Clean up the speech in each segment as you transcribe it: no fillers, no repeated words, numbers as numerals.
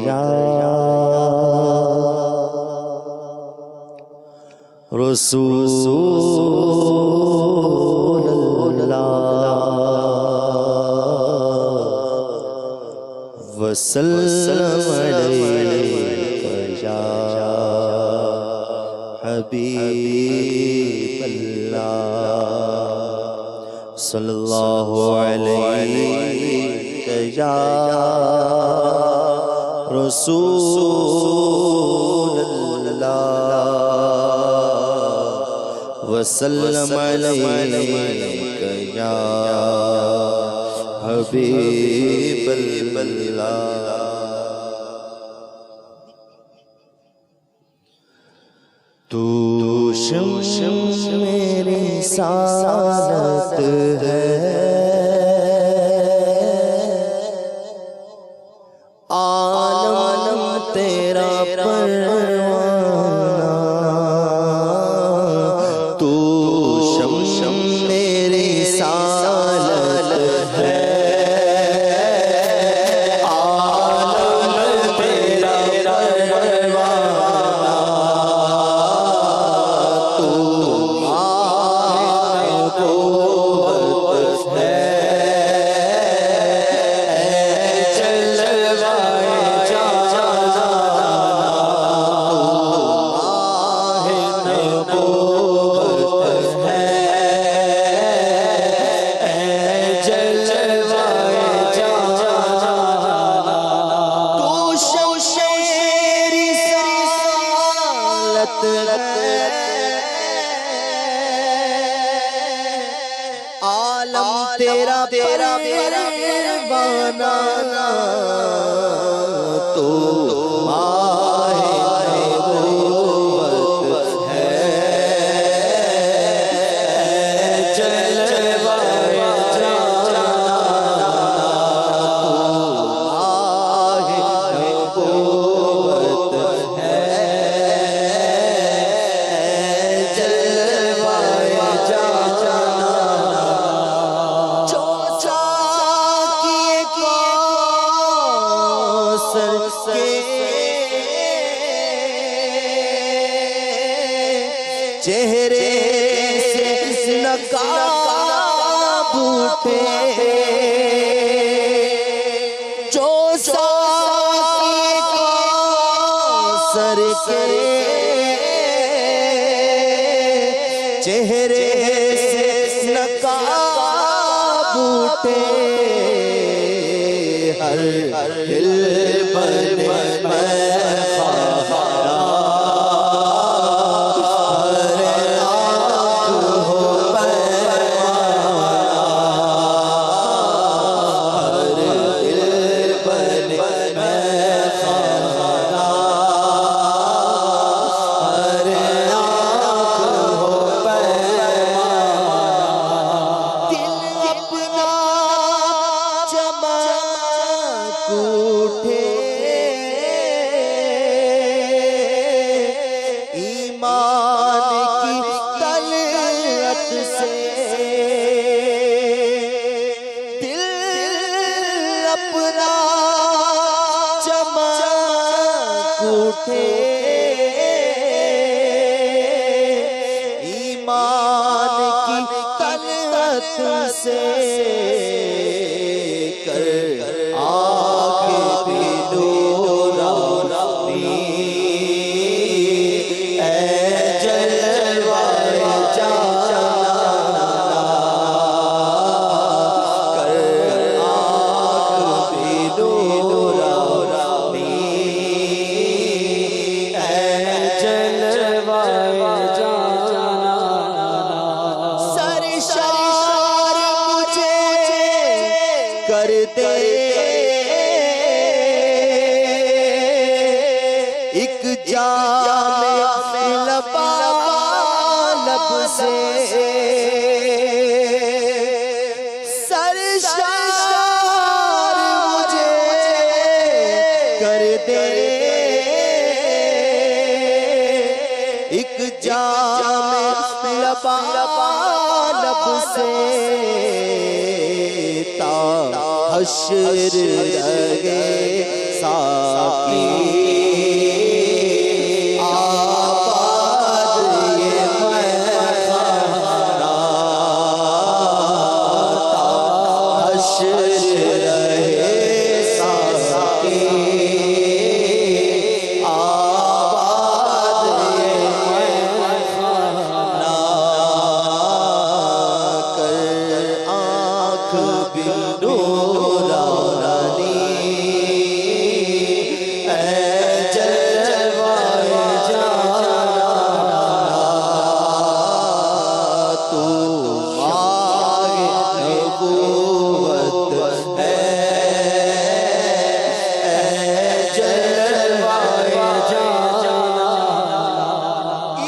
या रसूलल्लाह वसल्लम अलैका या हबीबल्लाह सल्लल्लाहु अलैका या रसूलल्लाह वसल्लम अलैका या हबीबल्लाह। तू शम्स मेरी सादत है, आलम तेरा परवाना। तू शम्स मेरी सादत है, आलम तेरा परवाना। तू नबूवत है, आलम तेरा परवाना। तो माहे नबूवत है, जलवाए जाना। तो माहे नबूवत है, जलवाए जाना। चेहरे से नकाब उठे, जो साकी कौसर के चेहरे से नकाब उठे। हर दिल बने ईमान की तलवत से कर आँख नूरानी। ऐ जलवाए जाना, कर आँख नूरानी। कर दे एक जाम लबालब से, सरशार मुझे कर दे एक जाम लबालब से। हश्र लगे सा जलवाए जाना तू मांगे नबूवत है जलवाए जाना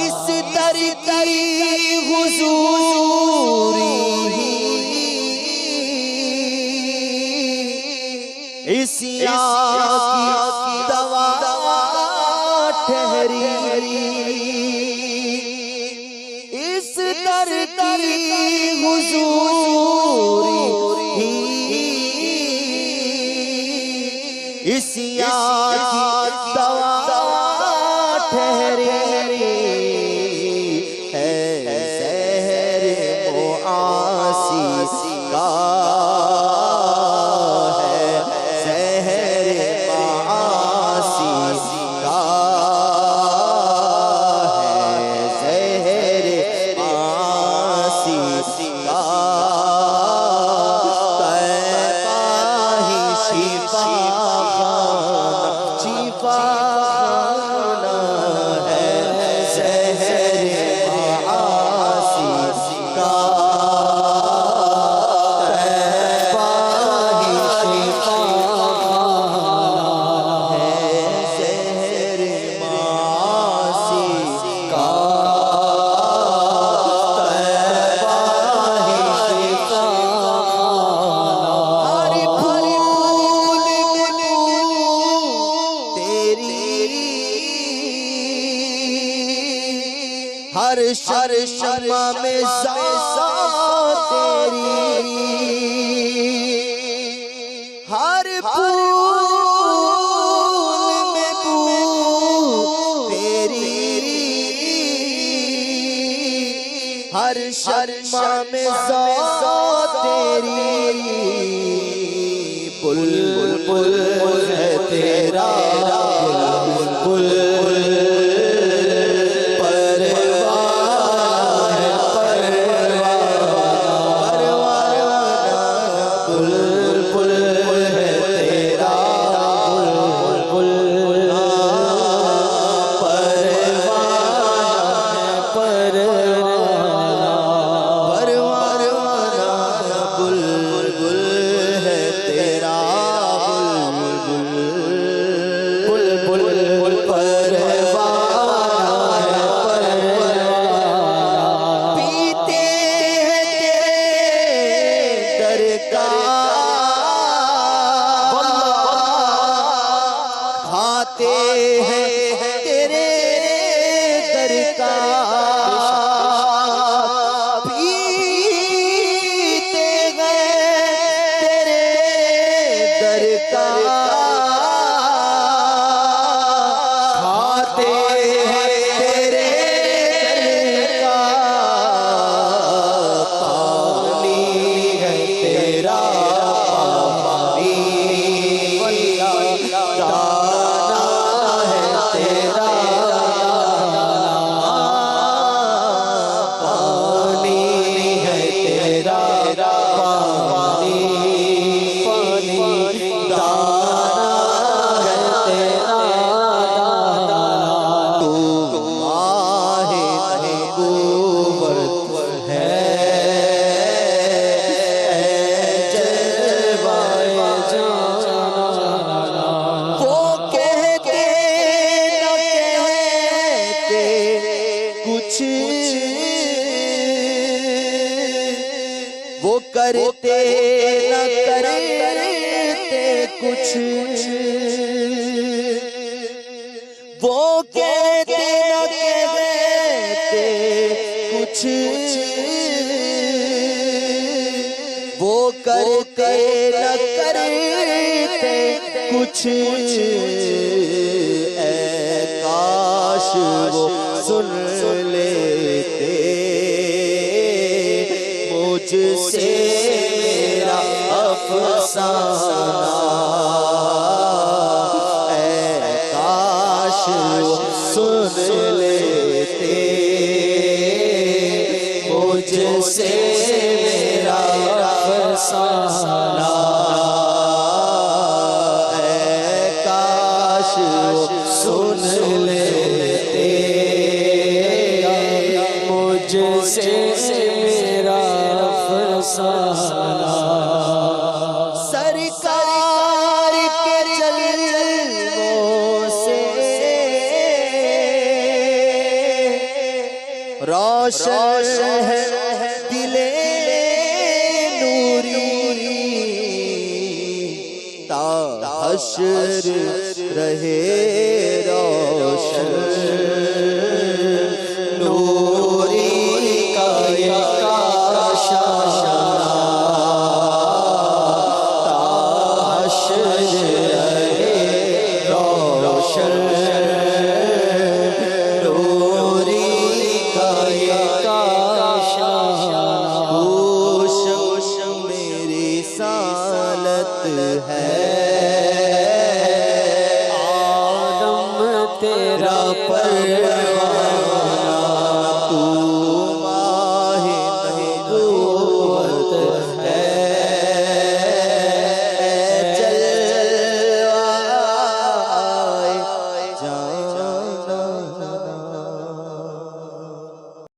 इस दर की हुजूरी इस आँख की दवा ठहरी इस दर की हुजूरी इस आँख की दवा ठहरी है ज़हर मुआसी का हर शर्मा में ज़ात तेरी हर फूल में बू तेरी हर शर्मा में ज़ात तेरी बुलबुल है तेरा बुलबुल खाते हैं तेरे दर का पीते हैं तेरे दर का खाते हैं तेरे दर का पानी है तेरा पानी वो करते न करते कुछ वो कहते न कहते कुछ वो करते न करते कुछ ऐ काश वो सुन लेते मुझसे मेरा अफसाना ऐ काश वो सुन लेते मुझसे मेरा अफसाना ऐ काश सुन लेते, मुझसे मेरा फसाना। सरकार के जलवों से रोशन है दिले नूरी, ता हश्र रहे रोशन नूरी का ये काशाना, ता हश्र रहे रोशन नूरी का ये काशाना। होश मेरी सालत है